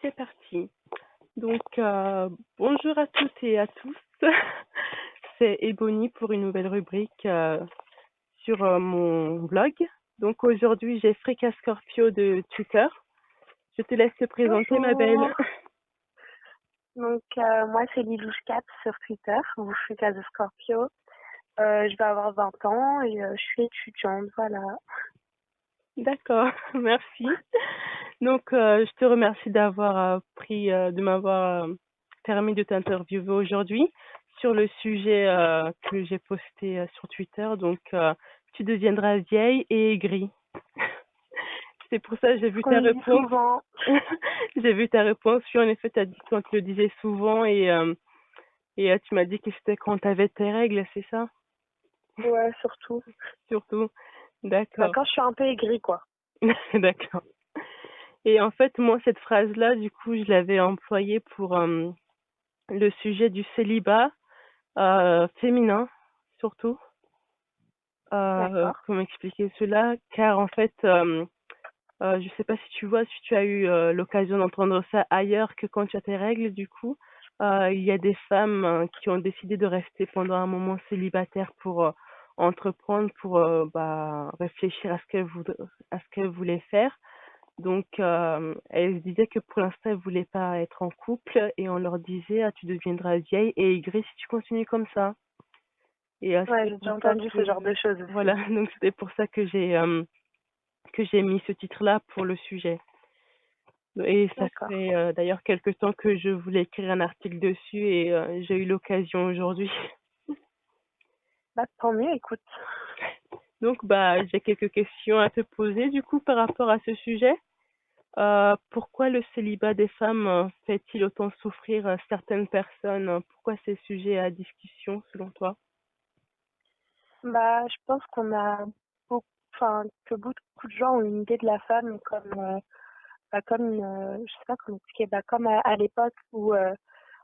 c'est parti. Donc, bonjour à toutes et à tous. C'est Ebony pour une nouvelle rubrique sur mon blog. Donc, aujourd'hui, j'ai Frika Scorpio de Twitter. Je te laisse te présenter, ma belle. Bonjour. Donc, moi, c'est Lilouche4 sur Twitter, ou Frika de Scorpio. Je vais avoir 20 ans et je suis étudiante, voilà. D'accord, merci. Donc, je te remercie d'avoir de m'avoir permis de t'interviewer aujourd'hui sur le sujet que j'ai posté sur Twitter. Donc, tu deviendras vieille et aigrie. C'est pour ça que j'ai vu On ta me dit réponse. souvent. J'ai vu ta réponse. Oui, en effet, tu as dit qu'on te le disait souvent et tu m'as dit que c'était quand tu avais tes règles, c'est ça? Ouais, surtout. Surtout. Bah, D'accord. quand je suis un peu aigrie, quoi. D'accord. Et en fait, moi, cette phrase-là, du coup, je l'avais employée pour le sujet du célibat féminin, surtout. D'accord. Comment expliquer cela? Car en fait, je sais pas si tu vois, si tu as eu l'occasion d'entendre ça ailleurs que quand tu as tes règles, du coup, il y a des femmes qui ont décidé de rester pendant un moment célibataire pour entreprendre, pour réfléchir à ce qu'elles voulaient faire. Donc, elles se disaient que pour l'instant, elles voulaient pas être en couple et on leur disait, ah, tu deviendras vieille et aigrie si tu continues comme ça. Et Ouais, c'était j'ai pour déjà ça entendu que, ce genre de choses voilà, aussi. donc c'était pour ça que j'ai mis ce titre-là pour le sujet. Et ça D'accord. fait d'ailleurs quelque temps que je voulais écrire un article dessus et j'ai eu l'occasion aujourd'hui. Bah, tant mieux, écoute. Donc, j'ai quelques questions à te poser du coup par rapport à ce sujet. Pourquoi le célibat des femmes fait-il autant souffrir certaines personnes? Pourquoi c'est sujet à discussion selon toi? Bah, je pense que beaucoup de gens ont une idée de la femme je sais pas comment expliquer, comme à l'époque où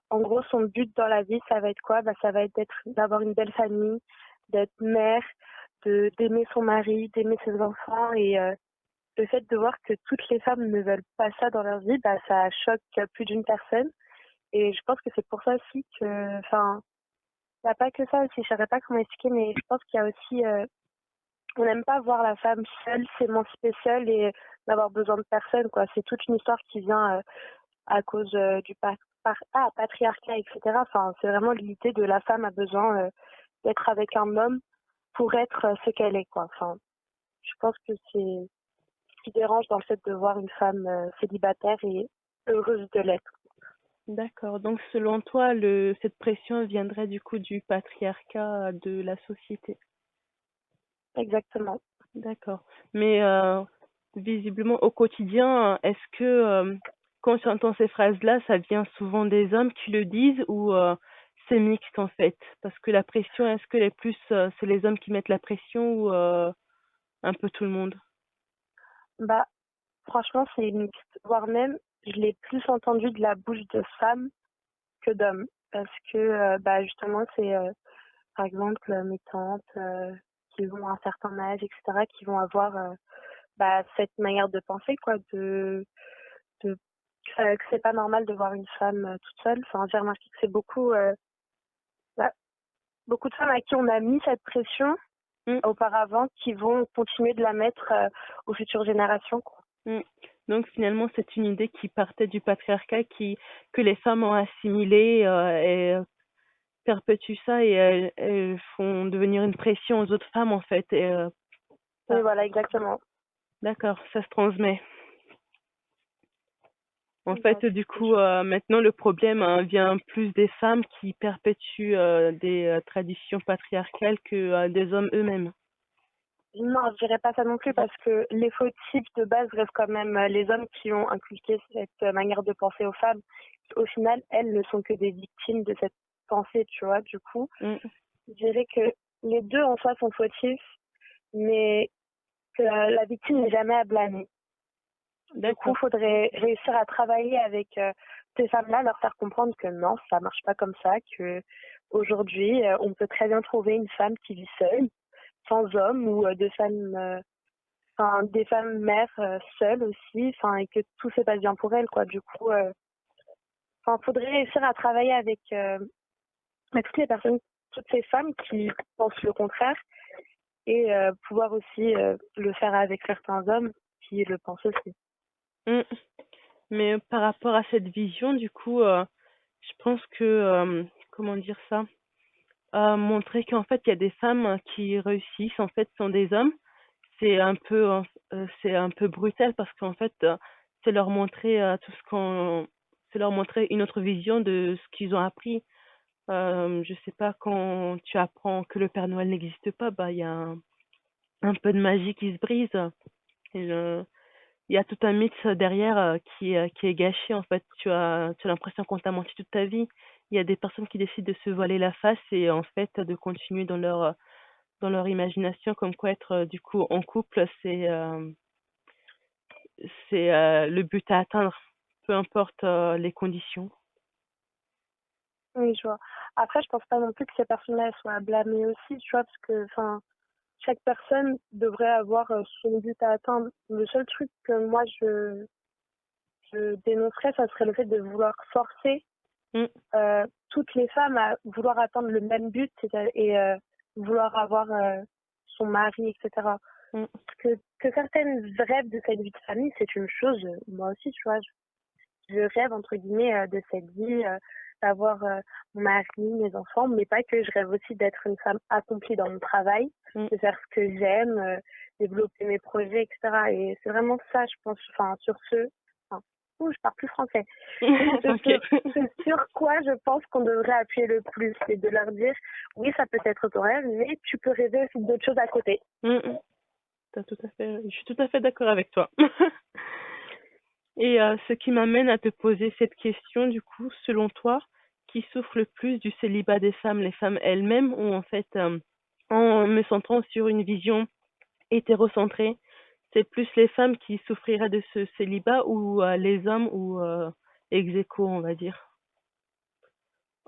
en gros, son but dans la vie, ça va être quoi? Ça va être d'avoir une belle famille, d'être mère, d'aimer son mari, d'aimer ses enfants. Et le fait de voir que toutes les femmes ne veulent pas ça dans leur vie, ça choque plus d'une personne. Et je pense que c'est pour ça aussi il n'y a pas que ça aussi, je ne saurais pas comment expliquer, mais je pense qu'il y a aussi, on n'aime pas voir la femme seule, s'émanciper seule et n'avoir besoin de personne, quoi. C'est toute une histoire qui vient à cause du patriarcat, etc. Enfin, c'est vraiment l'idée de la femme a besoin d'être avec un homme pour être ce qu'elle est, quoi. Enfin, je pense que c'est ce qui dérange dans le fait de voir une femme célibataire et heureuse de l'être. D'accord. Donc, selon toi, cette pression viendrait du coup du patriarcat de la société. Exactement. D'accord. Mais visiblement, au quotidien, est-ce que quand tu entends ces phrases-là, ça vient souvent des hommes qui le disent ou c'est mixte en fait? Parce que la pression, est-ce que c'est les hommes qui mettent la pression ou un peu tout le monde? Bah, franchement, c'est mixte. Voire même, je l'ai plus entendu de la bouche de femmes que d'hommes. Parce que, justement, c'est, par exemple, mes tantes qui ont un certain âge, etc., qui vont avoir cette manière de penser, quoi, de que c'est pas normal de voir une femme toute seule. Enfin, j'ai remarqué que c'est bah, beaucoup de femmes à qui on a mis cette pression Mm, auparavant qui vont continuer de la mettre aux futures générations, quoi. mm. Donc finalement, c'est une idée qui partait du patriarcat que les femmes ont assimilée et perpétuent ça et elles font devenir une pression aux autres femmes en fait. Et, Et par- voilà, exactement. d'accord, ça se transmet. En Bah, fait, du c'est coup, maintenant, le problème vient plus des femmes qui perpétuent des traditions patriarcales que des hommes eux-mêmes. Non, je dirais pas ça non plus parce que les fautifs de base restent quand même les hommes qui ont inculqué cette manière de penser aux femmes. Au final, elles ne sont que des victimes de cette pensée, tu vois. Du coup, Mm, je dirais que les deux en soi sont fautifs, mais que la victime n'est jamais à blâmer. Du coup, d'accord. il faudrait réussir à travailler avec ces femmes-là, leur faire comprendre que non, ça marche pas comme ça, que aujourd'hui, on peut très bien trouver une femme qui vit seule, sans homme, ou deux femmes enfin, des femmes mères seules aussi, enfin, et que tout se passe bien pour elles, quoi. Du coup, enfin, faudrait réussir à travailler avec toutes les personnes, toutes ces femmes qui pensent le contraire et pouvoir aussi le faire avec certains hommes qui le pensent aussi. Mm. Mais par rapport à cette vision, du coup, je pense que, comment dire ça? Montrer qu'en fait, il y a des femmes qui réussissent, en fait, sont des hommes, c'est un peu brutal parce qu'en fait, c'est leur montrer tout ce qu'on, c'est leur montrer une autre vision de ce qu'ils ont appris. Je sais pas, quand tu apprends que le Père Noël n'existe pas, bah, il y a un peu de magie qui se brise. Et il y a tout un mythe derrière qui est gâché en fait. Tu as l'impression qu'on t'a menti toute ta vie. Il y a des personnes qui décident de se voiler la face et en fait de continuer dans leur imagination comme quoi être du coup en couple, c'est le but à atteindre, peu importe les conditions. Oui, je vois. Après, je pense pas non plus que ces personnes-là elles soient à blâmer aussi, tu vois, parce que, enfin, chaque personne devrait avoir son but à atteindre. Le seul truc que moi je dénoncerais, ça serait le fait de vouloir forcer Mm, toutes les femmes à vouloir atteindre le même but et vouloir avoir son mari, etc. mm, Que certaines rêvent de cette vie de famille, c'est une chose. Moi aussi, tu vois, je rêve entre guillemets de cette vie, d'avoir mon mari, mes enfants, mais pas que. Je rêve aussi d'être une femme accomplie dans mon travail, mm. de faire ce que j'aime, développer mes projets, etc. Et c'est vraiment ça, je pense, enfin, sur ce, enfin, ouh, je parle plus français. T'inquiète. C'est sur quoi je pense qu'on devrait appuyer le plus, c'est de leur dire, oui, ça peut être ton rêve, mais tu peux rêver aussi d'autres choses à côté. Mm, mm. Je suis tout à fait d'accord avec toi. Et ce qui m'amène à te poser cette question, du coup, selon toi, qui souffre le plus du célibat des femmes, les femmes elles-mêmes, ou en fait, en me centrant sur une vision hétérocentrée, c'est plus les femmes qui souffriraient de ce célibat ou les hommes ou ex aequo, on va dire.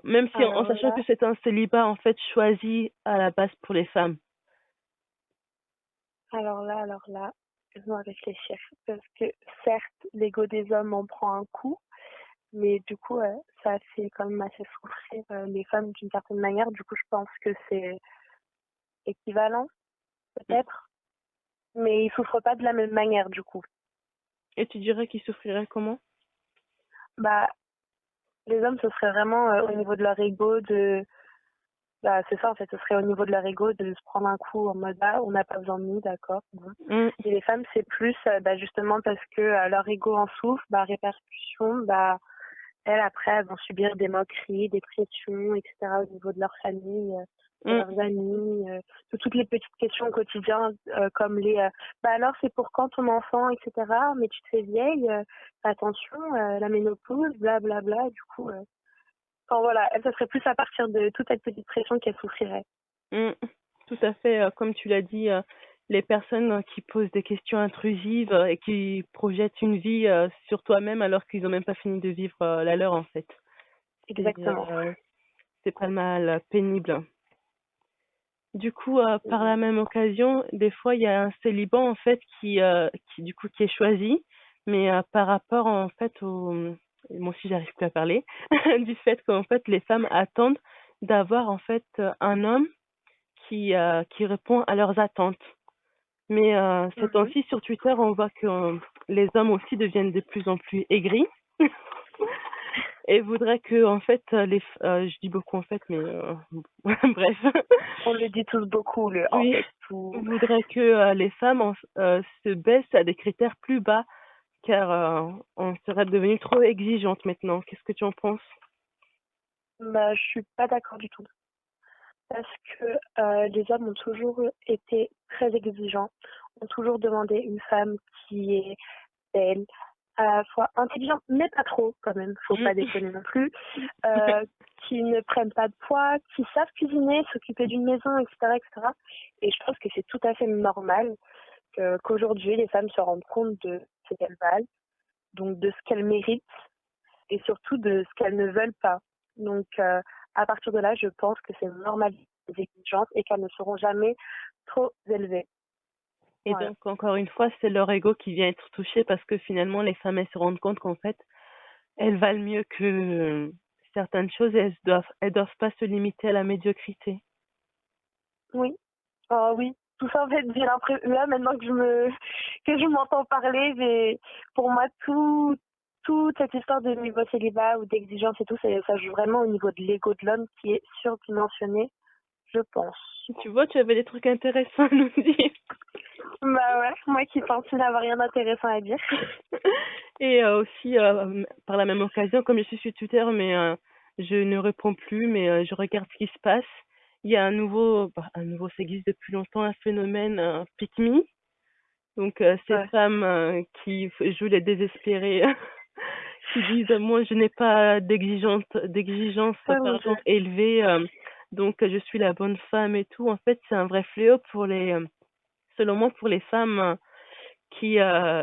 Même si en Alors sachant là, que c'est un célibat en fait choisi à la base pour les femmes. alors là, je dois réfléchir. Parce que certes, l'ego des hommes en prend un coup, mais du coup, ça fait quand même assez souffrir les femmes d'une certaine manière. Du coup, je pense que c'est équivalent, peut-être. Mais ils souffrent pas de la même manière, du coup. Et tu dirais qu'ils souffriraient comment? Bah, les hommes, ce serait vraiment au niveau de leur ego, bah, c'est ça, en fait, ce serait au niveau de leur ego de se prendre un coup en mode, ah, on n'a pas besoin de nous, d'accord. Bon. Mm, Et les femmes, c'est plus, bah, justement, parce que leur ego en souffre, bah, répercussion, bah, elles, après, elles vont subir des moqueries, des pressions, etc., au niveau de leur famille, de mm, leurs amis, de toutes les petites questions au quotidien, comme bah alors, c'est pour quand ton enfant, etc., mais tu te fais vieille, attention, la ménopause, blablabla, du coup, enfin voilà, elles, ça serait plus à partir de toute cette petite pression qu'elles souffriraient. mm. Tout à fait, comme tu l'as dit, les personnes qui posent des questions intrusives et qui projettent une vie sur toi-même alors qu'ils n'ont même pas fini de vivre la leur en fait. C'est Exactement. c'est pas mal pénible. Du coup, par la même occasion, des fois, il y a un célibat en fait qui du coup qui est choisi, mais par rapport en fait au moi aussi j'arrive plus à parler, du fait qu'en fait les femmes attendent d'avoir en fait un homme qui répond à leurs attentes. Mais ces Mhm. temps-ci sur Twitter, on voit que les hommes aussi deviennent de plus en plus aigris et voudraient que en fait je dis beaucoup en fait, mais bref. On le dit tous beaucoup, le en Oui, fait, tout. je voudrais que les femmes se baissent à des critères plus bas, car on serait devenu trop exigeante maintenant. Qu'est-ce que tu en penses? Bah, je suis pas d'accord du tout. Parce que les hommes ont toujours été très exigeants, ont toujours demandé une femme qui est belle, à la fois intelligente, mais pas trop quand même, faut Mm. pas déconner non plus, qui ne prennent pas de poids, qui savent cuisiner, s'occuper d'une maison, etc., etc. Et je pense que c'est tout à fait normal qu'aujourd'hui les femmes se rendent compte de ce qu'elles valent, donc de ce qu'elles méritent et surtout de ce qu'elles ne veulent pas. Donc, à partir de là, je pense que c'est normal les exigences et qu'elles ne seront jamais trop élevées. Et Ouais. donc, encore une fois, c'est leur ego qui vient être touché parce que finalement, les femmes, elles se rendent compte qu'en fait, elles valent mieux que certaines choses et elles doivent pas se limiter à la médiocrité. Oui. Oh oui. Tout ça, en fait, j'ai l'impression, là, maintenant que je m'entends parler, pour moi, toute cette histoire de niveau célibat ou d'exigence et tout, ça joue vraiment au niveau de l'ego de l'homme qui est surdimensionné, je pense. Tu vois, tu avais des trucs intéressants à nous dire. Bah ouais, moi qui pensais n'avoir rien d'intéressant à dire. Et aussi, par la même occasion, comme je suis sur Twitter, mais je ne réponds plus, mais je regarde ce qui se passe. Il y a ça existe depuis longtemps, un phénomène pick me. Donc, ces Ouais. femmes jouent les désespérées, qui disent, moi, je n'ai pas d'exigence, Oh mon pardon, Dieu. élevée, donc je suis la bonne femme et tout. En fait, c'est un vrai fléau selon moi, pour les femmes qui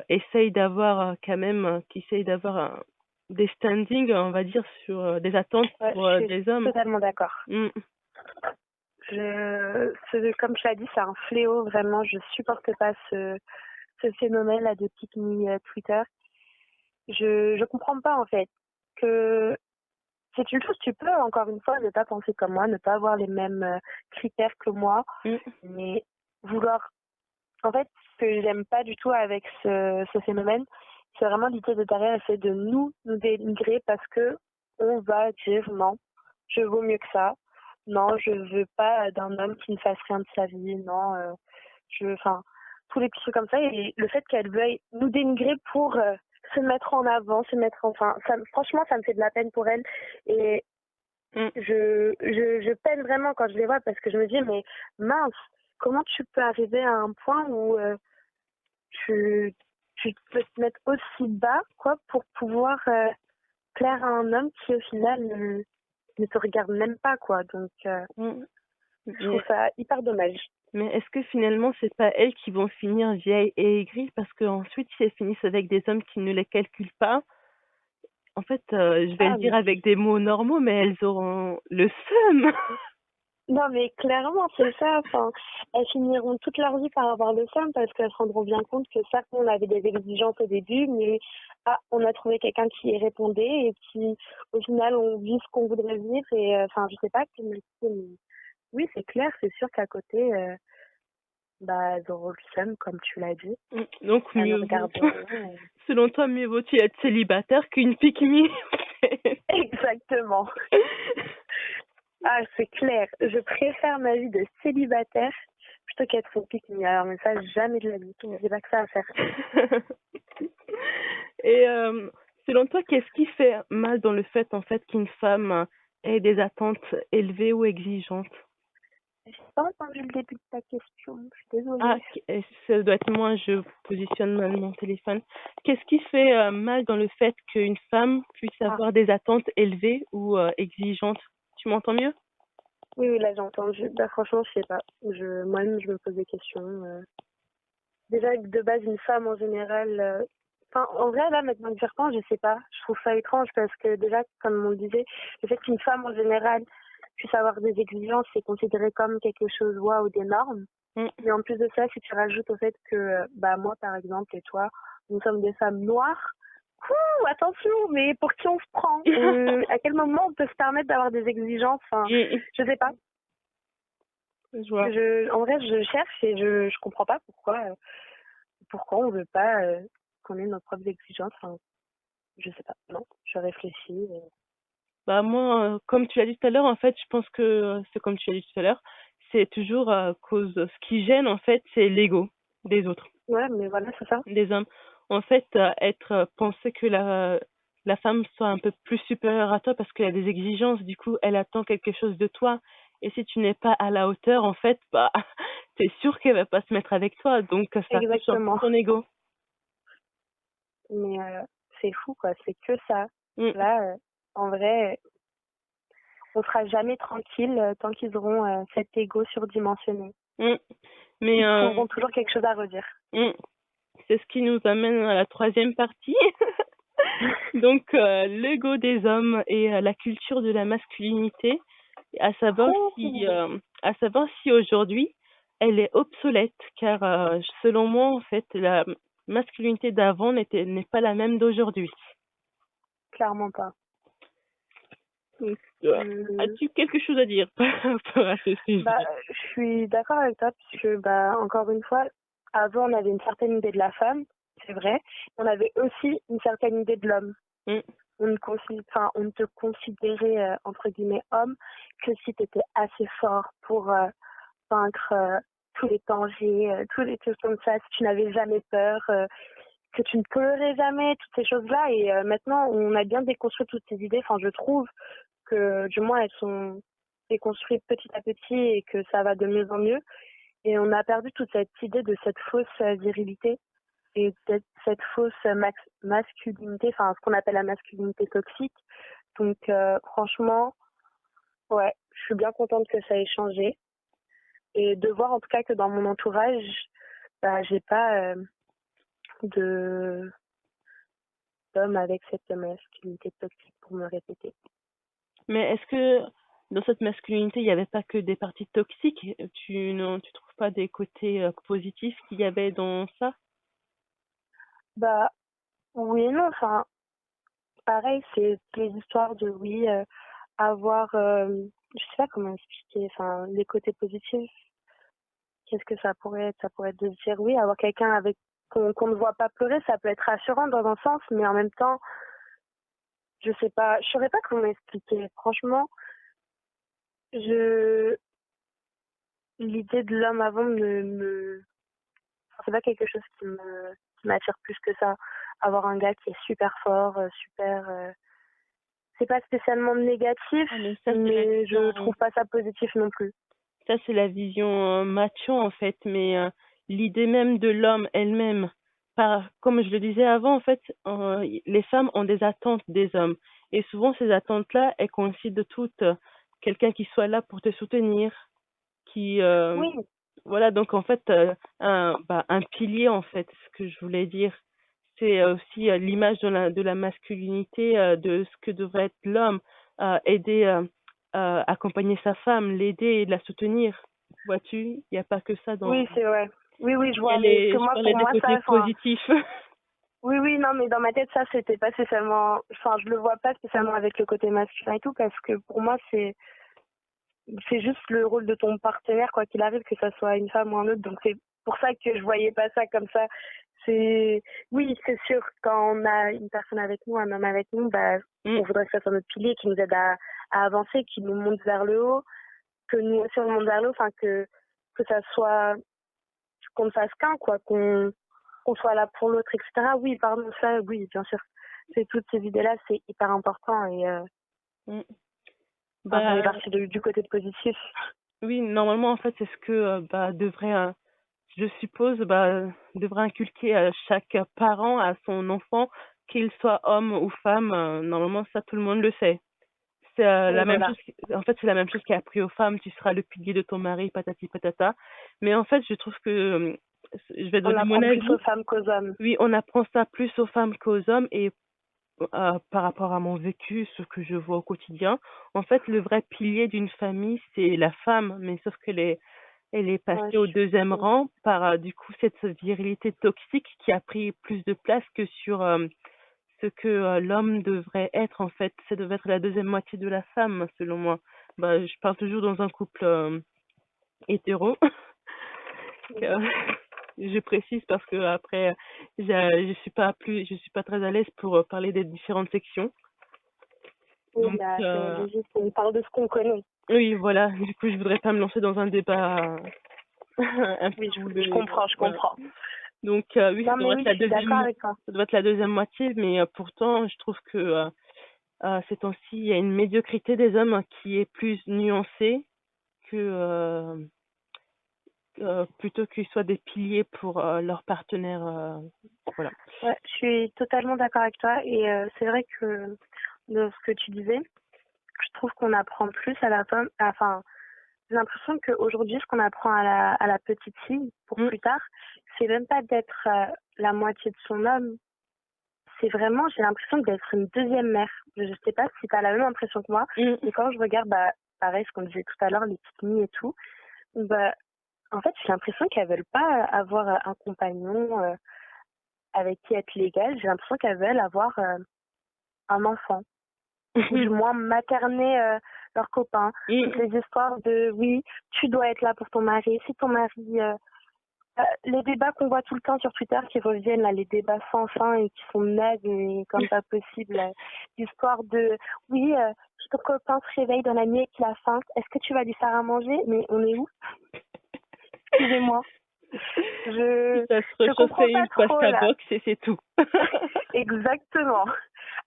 essayent d'avoir qui essayent d'avoir des standings, on va dire, sur des attentes Ouais, pour je suis des hommes. totalement d'accord. Mm. Comme tu l'as dit, c'est un fléau, vraiment. Je supporte pas ce phénomène-là de pick me Twitter. Je comprends pas, en fait, que c'est une chose, tu peux, encore une fois, ne pas penser comme moi, ne pas avoir les mêmes critères que moi, Mm. mais vouloir. En fait, ce que j'aime pas du tout avec ce phénomène, c'est vraiment l'idée de derrière essayer de nous dénigrer parce que on va dire non, je vaux mieux que ça. Non, je veux pas d'un homme qui ne fasse rien de sa vie. Non, enfin, tous les petits trucs comme ça. Et le fait qu'elle veuille nous dénigrer pour se mettre en avant, enfin, franchement, ça me fait de la peine pour elle. Et Mm. je peine vraiment quand je les vois parce que je me dis, mais mince, comment tu peux arriver à un point où tu, tu peux te mettre aussi bas, quoi, pour pouvoir plaire à un homme qui, au final, ne te regarde même pas, quoi. Donc, Mm. je trouve Mais, ça hyper dommage. mais est-ce que finalement, c'est pas elles qui vont finir vieilles et aigries parce qu'ensuite, si elles finissent avec des hommes qui ne les calculent pas, en fait, je vais le Ah, dire mais avec des mots normaux, mais elles auront le seum. non, mais clairement, c'est ça. Enfin, elles finiront toute leur vie par avoir le seum parce qu'elles se rendront bien compte que certes, on avait des exigences au début, mais on a trouvé quelqu'un qui y répondait et qui, au final, on vit ce qu'on voudrait vivre. Et enfin, je sais pas, mais oui, c'est clair, c'est sûr qu'à côté, bah, elles auront le seum, comme tu l'as dit. Mm. Donc, Elles mieux ne vaut, regarderont. selon toi, mieux vaut-il être célibataire qu'une pick me. Exactement. Ah, c'est clair. Je préfère ma vie de célibataire plutôt qu'être au pique-nique. Alors, mais ça, jamais de la vie. J'ai pas que ça à faire. Et selon toi, qu'est-ce qui fait mal dans le fait, en fait, qu'une femme ait des attentes élevées ou exigeantes? J'ai pas entendu le début de ta question. Je suis Ah, désolée. ça doit être moi, je positionne mal mon téléphone. Qu'est-ce qui fait mal dans le fait qu'une femme puisse Ah, avoir des attentes élevées ou exigeantes? Tu m'entends mieux? oui, oui, là, j'ai entendu. Bah, franchement, je sais pas. Moi-même, je me pose des questions. Déjà, de base, une femme, en général... Enfin, en vrai, là, maintenant que j'y repense, je sais pas. Je trouve ça étrange parce que déjà, comme on le disait, le fait qu'une femme, en général, puisse avoir des exigences, c'est considéré comme quelque chose, waouh, d'énorme. Mm. Mais en plus de ça, si tu rajoutes au fait que, bah, moi, par exemple, et toi, nous sommes des femmes noires, attention, mais pour qui on se prend? À quel moment on peut se permettre d'avoir des exigences? Enfin, Mm. je sais pas. Je vois. En vrai, je cherche et je comprends pas pourquoi on veut pas qu'on ait nos propres exigences. Enfin, je sais pas. Non, je réfléchis. Bah moi, comme tu l'as dit tout à l'heure, en fait, je pense que c'est comme tu l'as dit tout à l'heure, c'est toujours à cause ce qui gêne, en fait, c'est l'ego des autres, Ouais, mais voilà, c'est ça. des hommes. En fait, penser que la femme soit un peu plus supérieure à toi parce qu'elle a des exigences, du coup, elle attend quelque chose de toi. Et si tu n'es pas à la hauteur, en fait, bah, t'es sûr qu'elle va pas se mettre avec toi. Donc, ça touche un peu Exactement. ton ego. Mais c'est fou, quoi. C'est que ça. Mm, Là, en vrai, on sera jamais tranquille tant qu'ils auront cet ego surdimensionné. mm. Mais Ils trouveront toujours quelque chose à redire. mm, c'est ce qui nous amène à la troisième partie. Donc, l'ego des hommes et la culture de la masculinité, à savoir Oh, si, à savoir si aujourd'hui, elle est obsolète car selon moi, en fait, la masculinité d'avant n'est pas la même d'aujourd'hui. Clairement pas. Donc, Hum, as-tu quelque chose à dire par rapport à ce Bah, sujet? je suis d'accord avec toi, puisque, bah, encore une fois, avant, on avait une certaine idée de la femme, c'est vrai. On avait aussi une certaine idée de l'homme. Mm. On ne te considérait, entre guillemets, homme que si tu étais assez fort pour vaincre tous les dangers, tous les choses comme ça, si tu n'avais jamais peur, que tu ne pleurais jamais, toutes ces choses-là. Et maintenant, on a bien déconstruit toutes ces idées. Enfin, je trouve que du moins, elles sont déconstruites petit à petit et que ça va de mieux en mieux. Et on a perdu toute cette idée de cette fausse virilité et cette fausse masculinité, enfin, ce qu'on appelle la masculinité toxique. Donc, franchement, ouais, je suis bien contente que ça ait changé. Et de voir en tout cas que dans mon entourage, bah, j'ai pas de d'hommes avec cette masculinité toxique pour me répéter. Mais est-ce que dans cette masculinité, il n'y avait pas que des parties toxiques? Tu trouves pas des côtés positifs qu'il y avait dans ça? Bah oui et non, enfin pareil, c'est les histoires de oui, avoir je sais pas comment expliquer, enfin les côtés positifs, qu'est-ce que ça pourrait être? Ça pourrait être de se dire oui, avoir quelqu'un avec qu'on ne voit pas pleurer, ça peut être rassurant dans un sens, mais en même temps, je sais pas, je saurais pas comment expliquer. Franchement, je l'idée de l'homme avant enfin, c'est pas quelque chose qui m'attire plus que ça. Avoir un gars qui est super fort, super c'est pas spécialement négatif, Ah, mais mais je trouve pas ça positif non plus. ça c'est la vision macho en fait, mais l'idée même de l'homme elle-même, comme je le disais avant, en fait, les femmes ont des attentes des hommes. Et souvent ces attentes-là, elles coïncident toutes. Quelqu'un qui soit là pour te soutenir, qui Oui, voilà, donc en fait, un pilier, en fait, ce que je voulais dire, c'est aussi l'image de la masculinité, de ce que devrait être l'homme, aider, accompagner sa femme, l'aider et la soutenir. Vois-tu? Il n'y a pas que ça dans. oui, c'est vrai. Oui, oui, je Il y a vois, mais que je moi, parlais pour des moi, ça, côtés enfin, positifs. oui, oui, non, mais dans ma tête, ça, c'était pas spécialement, enfin, je le vois pas spécialement avec le côté masculin et tout, parce que pour moi, c'est juste le rôle de ton partenaire, quoi qu'il arrive, que ça soit une femme ou un autre. Donc c'est pour ça que je voyais pas ça comme ça. C'est oui, c'est sûr, quand on a une personne avec nous, un homme avec nous, bah Mm. on voudrait que ça soit notre pilier, qui nous aide à avancer, qui nous monte vers le haut, que nous aussi on monte vers le haut, enfin que ça soit qu'on ne fasse qu'un, quoi, qu'on soit là pour l'autre, etc. Oui, pardon, ça, oui, bien sûr. C'est toutes ces idées-là, c'est hyper important et Mm. enfin, ça fait Bah, partie du côté positif. oui, normalement, en fait, c'est ce que devrait, je suppose, devrait inculquer chaque parent à son enfant, qu'il soit homme ou femme. Normalement, ça, tout le monde le sait. C'est Oui, la même voilà. chose. En fait, c'est la même chose qui est appris aux femmes. Tu seras le pilier de ton mari, patati patata. Mais en fait, je trouve que, je vais On donner mon apprend plus avis. aux femmes qu'aux hommes. Oui, on apprend ça plus aux femmes qu'aux hommes et par rapport à mon vécu, ce que je vois au quotidien, en fait, le vrai pilier d'une famille, c'est la femme. Mais sauf que elle est Ouais, passée au deuxième je- rang par, du coup, cette virilité toxique qui a pris plus de place que sur ce que l'homme devrait être, en fait. Ça devrait être la deuxième moitié de la femme, selon moi. Bah, je parle toujours dans un couple hétéro. Euh, je précise parce que après, je suis pas très à l'aise pour parler des différentes sections. Oui, Donc, bah, c'est juste, on parle de ce qu'on connaît. oui, voilà. Du coup, je voudrais pas me lancer dans un débat un peu Oui, je houleux. comprends, je Voilà. comprends. Donc, oui, Non, mais oui, je suis d'accord avec toi. ça doit être la deuxième moitié, mais pourtant, je trouve que ces temps-ci, il y a une médiocrité des hommes qui est plus nuancée que plutôt qu'ils soient des piliers pour leur partenaire. Voilà. Ouais, je suis totalement d'accord avec toi. Et c'est vrai que de ce que tu disais, je trouve qu'on apprend plus à la femme. Enfin, j'ai l'impression qu'aujourd'hui, ce qu'on apprend à la petite fille pour Mm, plus tard, c'est même pas d'être la moitié de son homme. C'est vraiment, j'ai l'impression d'être une deuxième mère. Je sais pas si tu as la même impression que moi, mm, mais quand je regarde, bah, pareil, ce qu'on disait tout à l'heure, les petites et tout, bah, En fait, j'ai l'impression qu'elles veulent pas avoir un compagnon avec qui être légal. J'ai l'impression qu'elles veulent avoir un enfant. Ou du moins materner leurs copains. Toutes les histoires de oui, tu dois être là pour ton mari. Si ton mari... les débats qu'on voit tout le temps sur Twitter qui reviennent, là, les débats sans fin et qui sont nazes et comme pas possible. L'histoire de oui, si ton copain se réveille dans la nuit et qu'il a faim, est-ce que tu vas lui faire à manger? Mais on est où? Excusez-moi. Ça se Je comprends réchauffer pas une trop pasta là. box et c'est tout. Exactement.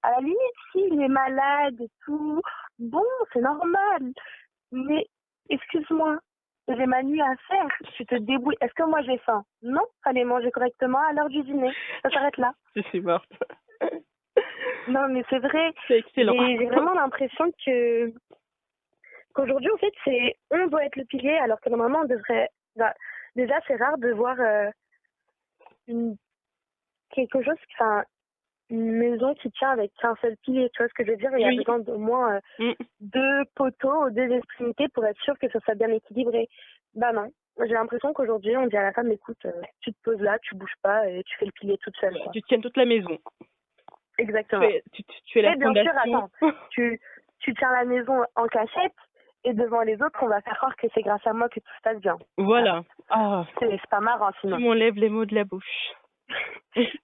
À la limite, s'il est malade et tout, bon, c'est normal. Mais excuse-moi, j'ai ma nuit à faire. Tu te débrouilles. Est-ce que moi j'ai faim? Non, fallait manger correctement à l'heure du dîner. Ça s'arrête là. Je suis morte. Non, mais c'est vrai. C'est excellent. J'ai vraiment l'impression que qu'aujourd'hui, en fait, c'est on doit être le pilier, alors que normalement, on devrait. Bah, déjà, c'est rare de voir une quelque chose, enfin, une maison qui tient avec un seul pilier. Tu vois ce que je veux dire? Il y a Oui. besoin d'au moins deux poteaux aux deux extrémités pour être sûr que ça soit bien équilibré. Bah non. J'ai l'impression qu'aujourd'hui, on dit à la femme, écoute, tu te poses là, tu bouges pas et tu fais le pilier toute seule. Quoi. Tu tiens toute la maison. Exactement. Tu es la Et bien sûr, fondation. attends, tu tiens la maison en cachette et devant les autres, on va faire croire que c'est grâce à moi que tout se passe bien. Voilà. Ah, C'est pas marrant tu sinon. m'enlèves les mots de la bouche.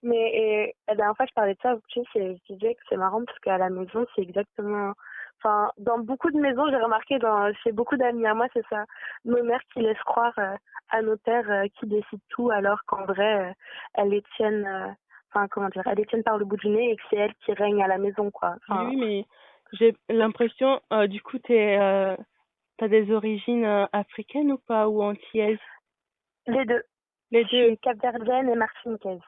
Mais la dernière fois, je parlais de ça, tu sais, je disais que c'est marrant parce qu'à la maison, c'est exactement... Enfin, dans beaucoup de maisons, j'ai remarqué, chez beaucoup d'amis à moi, c'est ça. Nos mères qui laissent croire à nos pères qui décident tout, alors qu'en vrai, elles les tiennent... Enfin, comment dire, elles les tiennent par le bout du nez et que c'est elles qui règnent à la maison, quoi. Enfin, Oui, mais j'ai l'impression, du coup, t'as des origines africaines ou pas, ou antillaises? les deux. Les Je deux. suis capverdienne et martiniquaise.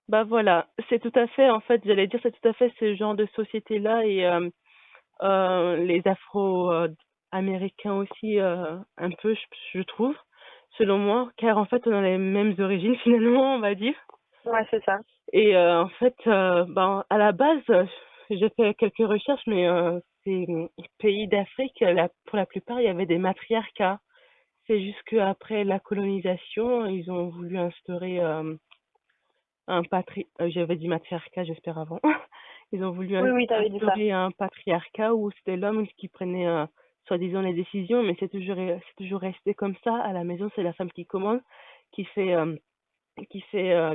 Bah voilà, c'est tout à fait, en fait, j'allais dire, c'est tout à fait ce genre de société-là et les Afro-Américains aussi, un peu, je trouve, selon moi, car en fait, on a les mêmes origines finalement, on va dire. Ouais, c'est ça. Et en fait, ben, à la base, j'ai fait quelques recherches, mais ces pays d'Afrique, pour la plupart, il y avait des matriarcats. C'est juste qu'après la colonisation, ils ont voulu instaurer j'avais dit matriarcat, j'espère avant. Ils ont voulu Oui, t'avais dit ça. instaurer un patriarcat où c'était l'homme qui prenait soi-disant les décisions, mais c'est toujours resté comme ça. À la maison, c'est la femme qui commande, qui fait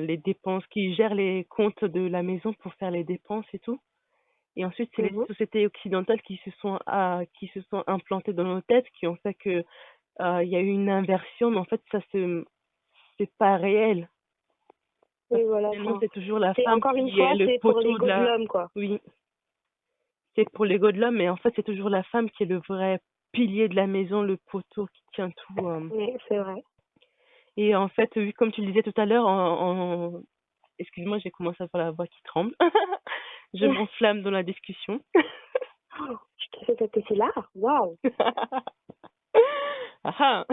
les dépenses, qui gère les comptes de la maison pour faire les dépenses et tout. Et ensuite, c'est les sociétés occidentales qui se sont implantées dans nos têtes, qui ont fait que il y a eu une inversion, mais en fait, c'est pas réel. Oui, voilà. Finalement, c'est toujours la C'est femme encore une qui est fois, le c'est pour poteau l'ego de l'homme, quoi. Oui, c'est pour l'ego de l'homme, mais en fait, c'est toujours la femme qui est le vrai pilier de la maison, le poteau qui tient tout. Oui, c'est vrai. Et en fait, oui, comme tu le disais tout à l'heure, excuse-moi, j'ai commencé à avoir la voix qui tremble. Je m'enflamme dans la discussion. Oh, tu t'es fait cet effet-là? Waouh! Ah ah.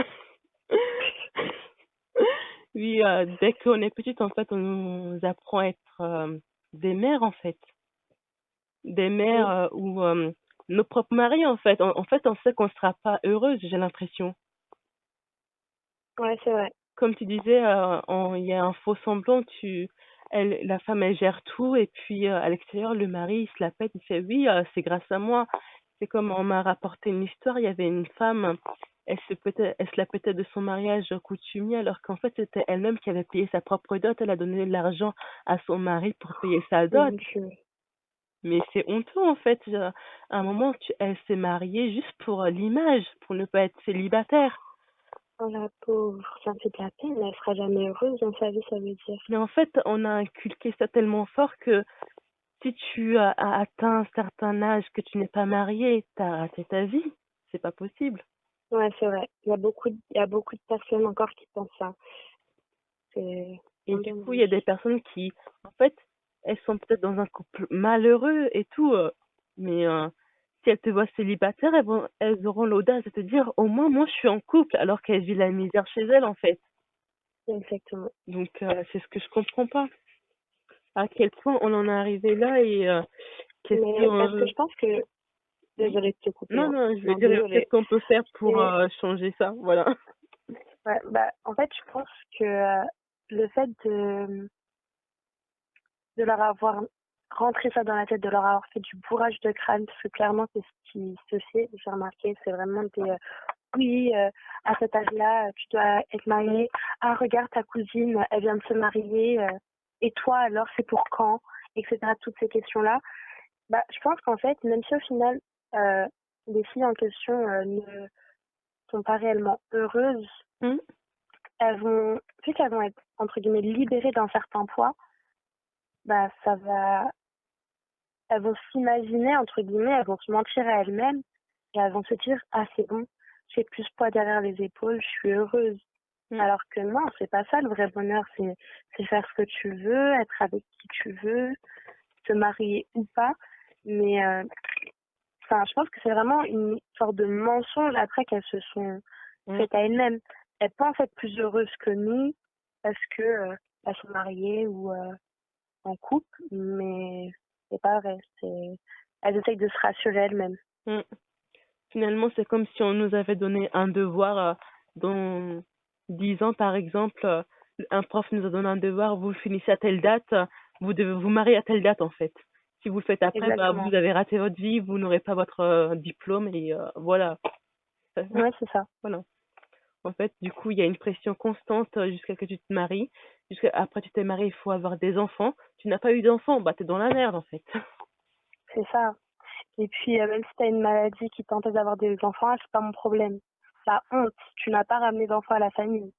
Oui, dès qu'on est petite, en fait, on nous apprend à être des mères, en fait. Des mères ou nos propres maris, en fait. En fait, on sait qu'on ne sera pas heureuse, j'ai l'impression. Ouais, c'est vrai. Comme tu disais, il y a un faux semblant, la femme, elle gère tout, et puis à l'extérieur, le mari, il se la pète, il fait oui, c'est grâce à moi. C'est comme on m'a rapporté une histoire, il y avait une femme, elle se la pétait de son mariage coutumier, alors qu'en fait, c'était elle-même qui avait payé sa propre dot, elle a donné de l'argent à son mari pour payer sa dot. Donc, Mais c'est honteux, en fait. À un moment, elle s'est mariée juste pour l'image, pour ne pas être célibataire. oh la pauvre, ça me fait de la peine, elle sera jamais heureuse dans sa vie, ça veut dire. Mais en fait, on a inculqué ça tellement fort que si tu as atteint un certain âge, que tu n'es pas marié, tu as raté ta vie. C'est pas possible. Ouais, c'est vrai. Il y a beaucoup de personnes encore qui pensent ça. C'est Et un du coup, il y a dommage. des personnes qui, en fait, elles sont peut-être dans un couple malheureux et tout, mais si elles te voient célibataire, elles auront l'audace de te dire, au moins, moi, je suis en couple, alors qu'elles vivent la misère chez elles, en fait. Exactement. Donc, c'est ce que je comprends pas. À quel point on en est arrivé là et qu'est-ce Mais parce que que... je pense que... Oui. Désolée de te couper. Non, Hein. non, je veux Non, dire, qu'est-ce désolée. qu'on peut faire pour Mais changer ça, voilà. Ouais, bah, en fait, je pense que le fait de leur avoir rentré ça dans la tête, de leur avoir fait du bourrage de crâne, parce que clairement, c'est ce qui se fait, j'ai remarqué, c'est vraiment des oui, à cet âge-là, tu dois être mariée. Ah, regarde, ta cousine, elle vient de se marier, et toi, alors, c'est pour quand? Etc. Toutes ces questions-là. Bah, je pense qu'en fait, même si au final, euh, les filles en question ne sont pas réellement heureuses, Hmm. elles vont, vu qu'elles vont être, entre guillemets, libérées d'un certain poids, bah, elles vont s'imaginer, entre guillemets, elles vont se mentir à elles-mêmes et elles vont se dire, ah, c'est bon, j'ai plus poids derrière les épaules, je suis heureuse. Hmm. Alors que non, c'est pas ça le vrai bonheur, c'est faire ce que tu veux, être avec qui tu veux, te marier ou pas. Mais enfin, je pense que c'est vraiment une sorte de mensonge après qu'elles se sont Hmm. faites à elles-mêmes. Elles pensent être plus heureuses que nous parce que elles sont mariées ou en couple, mais c'est pas vrai. Elles essayent de se rassurer elles-mêmes. Hmm. Finalement, c'est comme si on nous avait donné un devoir dans 10 ans, par exemple. Un prof nous a donné un devoir, vous le finissez à telle date, vous devez vous marier à telle date, en fait. Si vous le faites après, bah, Exactement. vous avez raté votre vie, vous n'aurez pas votre diplôme et voilà. Ouais, c'est ça. Voilà. En fait, du coup, il y a une pression constante jusqu'à ce que tu te maries. Jusqu'à après tu t'es marié, il faut avoir des enfants. Tu n'as pas eu d'enfants, bah t'es dans la merde, en fait. C'est ça. Et puis, même si tu as une maladie qui t'empêche d'avoir des enfants, c'est pas mon problème. La honte, tu n'as pas ramené d'enfants à la famille.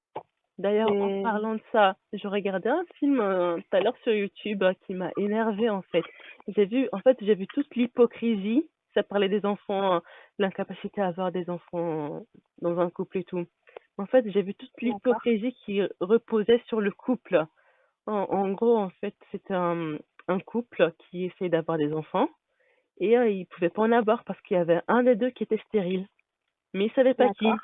D'ailleurs, en Et parlant de ça, je regardais un film tout à l'heure sur YouTube qui m'a énervé en fait. J'ai vu toute l'hypocrisie. Ça parlait des enfants, l'incapacité à avoir des enfants dans un couple et tout. En fait, j'ai vu toute d'accord, l'hypocrisie qui reposait sur le couple. En gros, en fait, c'est un couple qui essaie d'avoir des enfants et il pouvait pas en avoir parce qu'il y avait un des deux qui était stérile, mais il savait pas qui. d'accord.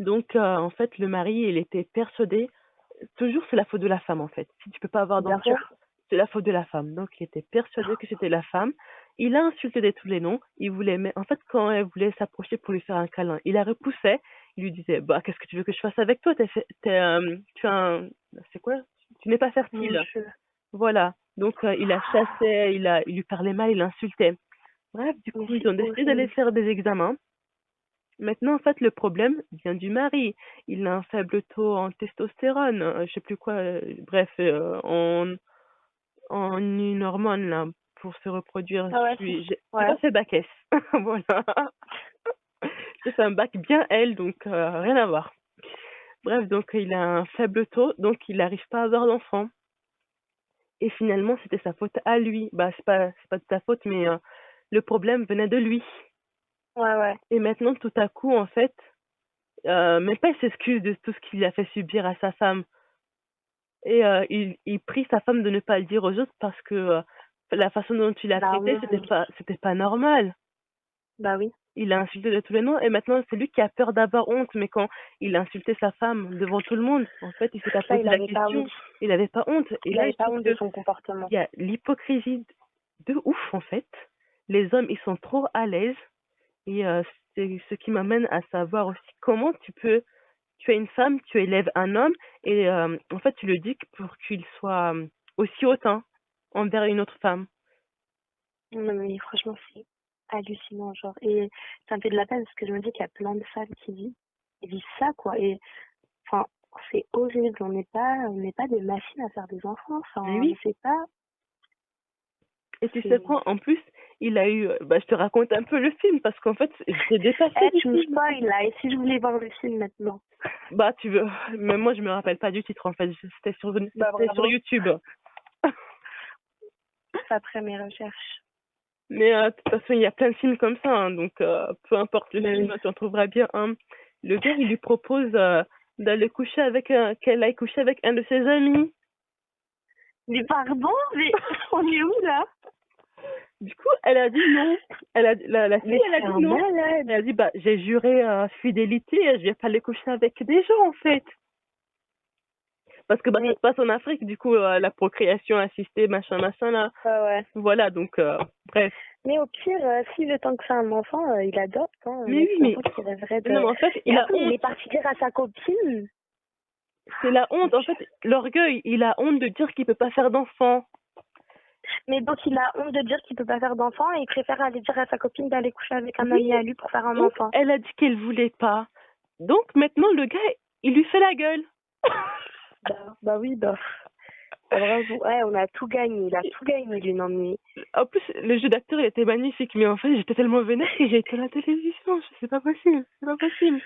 Donc, en fait, le mari, il était persuadé, toujours c'est la faute de la femme en fait. Si tu peux pas avoir Bien sûr. d'enfant, c'est la faute de la femme. Donc, il était persuadé que c'était la femme. Il a insulté de tous les noms. Il voulait, mais en fait, quand elle voulait s'approcher pour lui faire un câlin, il la repoussait. Il lui disait, bah, qu'est-ce que tu veux que je fasse avec toi? Tu as un, c'est quoi? Tu n'es pas Mon fertile. Dieu. Voilà. Donc, il la chassait, il lui parlait mal, il l'insultait. Bref, du Mais coup, ils c'est ont décidé d'aller horrible. faire des examens. Maintenant, en fait, le problème vient du mari. Il a un faible taux en testostérone, je sais plus quoi, bref, en une hormone là pour se reproduire. Ah ouais, J'ai ouais. pas fait bac S, voilà. J'ai fait un bac bien L, donc rien à voir. Bref, donc il a un faible taux, donc il n'arrive pas à avoir d'enfant. Et finalement, c'était sa faute à lui. Bah, c'est pas de sa faute, mais le problème venait de lui. Ouais, ouais. Et maintenant, tout à coup, en fait, même pas il s'excuse de tout ce qu'il a fait subir à sa femme. Et il prie sa femme de ne pas le dire aux autres parce que la façon dont il l'a Bah traité, oui. c'était pas normal. Bah oui. Il a insulté de tous les noms et maintenant c'est lui qui a peur d'avoir honte. Mais quand il a insulté sa femme devant tout le monde, en fait, il s'est pas Ça, il posé la avait pas honte. question. Il avait pas honte. Et Il là, avait je pas trouve honte de que son comportement. il y a l'hypocrisie de ouf en fait. Les hommes, ils sont trop à l'aise et c'est ce qui m'amène à savoir aussi comment tu es une femme, tu élèves un homme et en fait, tu le dis pour qu'il soit aussi hautain envers une autre femme. Non, mais franchement, c'est hallucinant, genre. Et ça me fait de la peine parce que je me dis qu'il y a plein de femmes qui vivent ça, quoi. Et enfin, c'est horrible. On n'est pas des machines à faire des enfants. Mais Enfin, je oui. sais pas. Et tu sais C'est. quoi, en plus, il a eu, bah, je te raconte un peu le film parce qu'en fait, j'étais dépassée du Tu me film. spoil là. Et si je voulais voir le film maintenant? Bah, tu veux, mais moi, je me rappelle pas du titre en fait, Bah c'était sur bravo. YouTube. Après mes recherches. Mais de toute façon, il y a plein de films comme ça, hein, donc peu importe le Bah film, oui. tu en trouveras bien un. Le gars, il lui propose d'aller coucher avec qu'elle aille coucher avec un de ses amis. Mais pardon, mais on est où là? Du coup, elle a dit non. La fille, Mais elle a c'est dit un non. malade. Elle a dit, bah, j'ai juré fidélité, je vais pas aller coucher avec des gens, en fait. Parce que, bah, ça Mais se passe en Afrique, du coup, la procréation assistée, machin, machin, là. ouais, ouais. Voilà, donc, bref. Mais au pire, s'il veut tant que c'est un enfant, il adopte. Hein. Mais oui, mais... Qui rêverait de... Non, mais en fait, Et il a après, il honte. est parti dire à sa copine. C'est la honte. En fait, l'orgueil, il a honte de dire qu'il peut pas faire d'enfant. Mais donc, il a honte de dire qu'il peut pas faire d'enfant et il préfère aller dire à sa copine d'aller coucher avec un Oui. ami à lui pour faire un Donc, enfant. elle a dit qu'elle voulait pas. Donc, maintenant, le gars, il lui fait la gueule. Bah oui, bah. Bravo. Ouais, on a tout gagné. Il a tout gagné, lui, non, mais... En plus, le jeu d'acteur, il était magnifique. Mais en fait, j'étais tellement vénère que j'ai été à la télévision. C'est pas possible. C'est pas possible.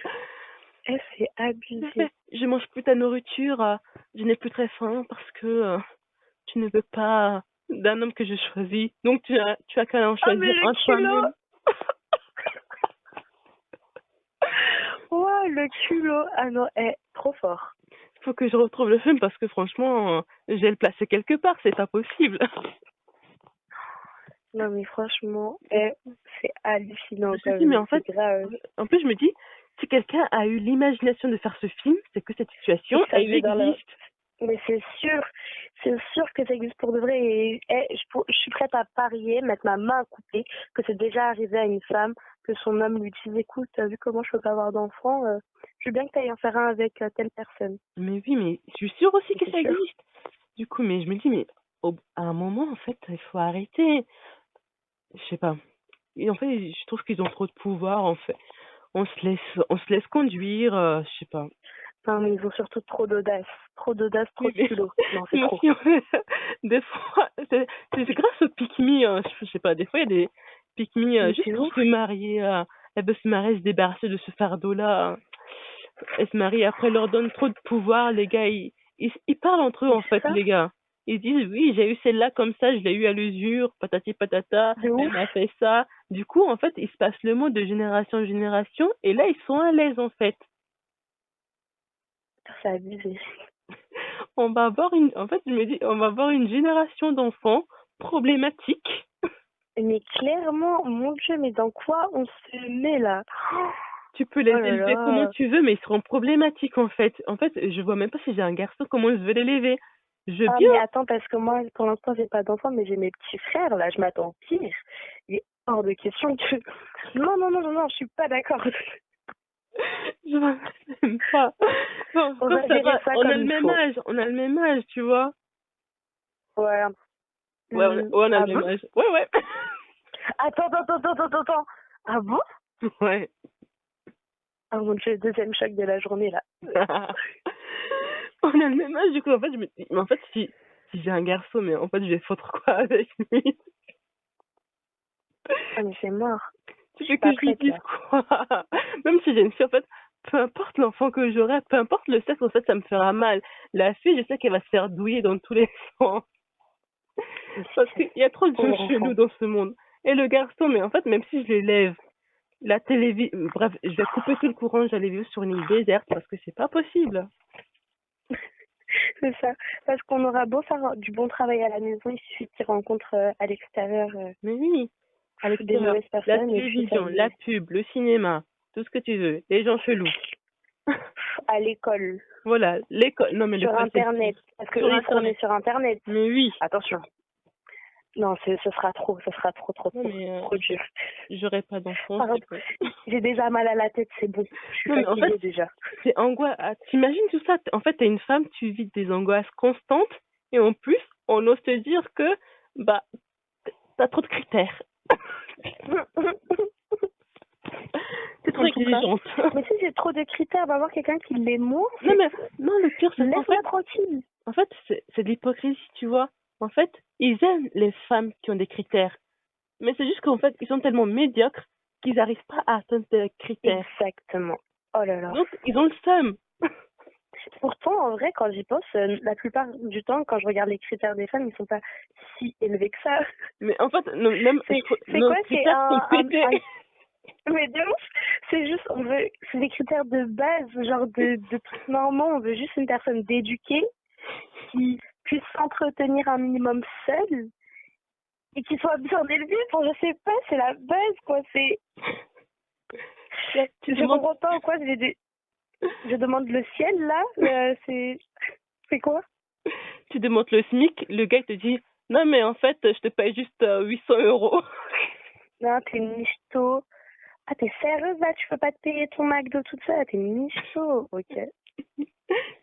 C'est abusé. Je mange plus ta nourriture. Je n'ai plus très faim parce que tu ne veux pas d'un homme que je choisis. Donc, tu as qu'à en choisir un toi-même. Ouais, le culot. Ah non, trop fort. Faut que je retrouve le film parce que franchement, je vais le placer quelque part, c'est pas possible. Non mais franchement, c'est hallucinant. Je me dis, mais en fait, grave. En plus je me dis, si quelqu'un a eu l'imagination de faire ce film, c'est que cette situation, elle existe. Mais c'est sûr que ça existe pour de vrai. Et je suis prête à parier, mettre ma main à couper, que c'est déjà arrivé à une femme, que son homme lui dise, écoute, t'as vu comment je peux pas avoir d'enfant, je veux bien que tu ailles en faire un avec telle personne. Mais oui, mais je suis sûre aussi que ça existe. Du coup, mais je me dis, mais à un moment, en fait, il faut arrêter. Je sais pas. Et en fait, je trouve qu'ils ont trop de pouvoir, en fait. On se laisse conduire, je sais pas. Non, mais ils ont surtout trop d'audace. Trop d'audace, trop de culot. Non, c'est trop. Des fois, c'est grâce aux pick-me, je sais pas, des fois, il y a des pick-me juste pour se marier. Elle veut se marier, se débarrasser de ce fardeau-là. Elle se marie, après, elle leur donne trop de pouvoir. Les gars, ils parlent entre eux, en fait, les gars. Ils disent, oui, j'ai eu celle-là comme ça, je l'ai eu à l'usure, patati patata, elle m'a fait ça. Du coup, en fait, il se passe le mot de génération en génération, et là, ils sont à l'aise, en fait. C'est abusé. On va avoir en fait, je me dis, on va avoir une génération d'enfants problématiques. Mais clairement, mon Dieu, mais dans quoi on se met là? Tu peux les élever comment tu veux, mais ils seront problématiques en fait. En fait, je vois même pas si j'ai un garçon, comment je vais l'élever. Mais attends, parce que moi, pour l'instant, j'ai pas d'enfant, mais j'ai mes petits frères, là, je m'attends pire. Il est hors de question que... Non, je suis pas d'accord. Je vois même pas. Bon, on a le même âge, tu vois. Ouais. On a le même âge. Ouais. Attends. Ah bon? Ouais. Ah mon Dieu, deuxième choc de la journée, là. On a le même âge, du coup, en fait, je me dis, mais en fait, si j'ai un garçon, mais en fait, je vais foutre quoi avec lui? Ah, mais c'est mort. Tu veux que je lui dise quoi? Même si j'ai une fille, en fait, peu importe l'enfant que j'aurai, peu importe le sexe, en fait, ça me fera mal. La fille, je sais qu'elle va se faire douiller dans tous les sens. Parce qu'il y a trop de gens chelous dans ce monde. Et le garçon, mais en fait, même si je l'élève, la télévision, bref, je vais couper tout le courant, j'allais vivre sur une île déserte parce que c'est pas possible. C'est ça. Parce qu'on aura beau faire du bon travail à la maison, il suffit qu'il rencontre à l'extérieur. Mais oui, à l'extérieur, la télévision, la pub, le cinéma, tout ce que tu veux, les gens chelous. À l'école. Voilà, l'école. Non, mais sur Internet. Parce que on est sur Internet. Mais oui. Attention. Non, ce sera trop dur. J'aurai pas d'enfant. J'ai déjà mal à la tête, c'est bon. Je suis fatiguée, en fait, déjà. C'est angoisse. T'imagines tout ça? En fait, t'es une femme, tu vis des angoisses constantes et en plus, on ose te dire que t'as trop de critères. C'est trop exigeante. Mais si j'ai trop de critères, va voir quelqu'un qui les montre. Non, le pire, c'est qu'en fait, tranquille. En fait, c'est de l'hypocrisie, tu vois. En fait, ils aiment les femmes qui ont des critères. Mais c'est juste qu'en fait, ils sont tellement médiocres qu'ils n'arrivent pas à atteindre des critères. Exactement. Oh là là. Donc, ils ont le seum. Pourtant, en vrai, quand j'y pense, la plupart du temps, quand je regarde les critères des femmes, ils sont pas si élevés que ça. Mais en fait, même c'est quoi? C'est mais de ouf, c'est juste, c'est des critères de base, genre de trucs normaux. On veut juste une personne d'éduquée qui puisse s'entretenir un minimum seule et qui soit bien élevée. Pour, je sais pas, c'est la base, quoi. C'est. Je comprends pas ou quoi. Je demande le ciel, là. C'est quoi? Tu demandes le SMIC, le gars il te dit non, mais en fait, je te paye juste 800 €. Non, t'es michto. Ah, t'es sérieuse là? Tu peux pas te payer ton McDo toute seule? T'es michto. Ok.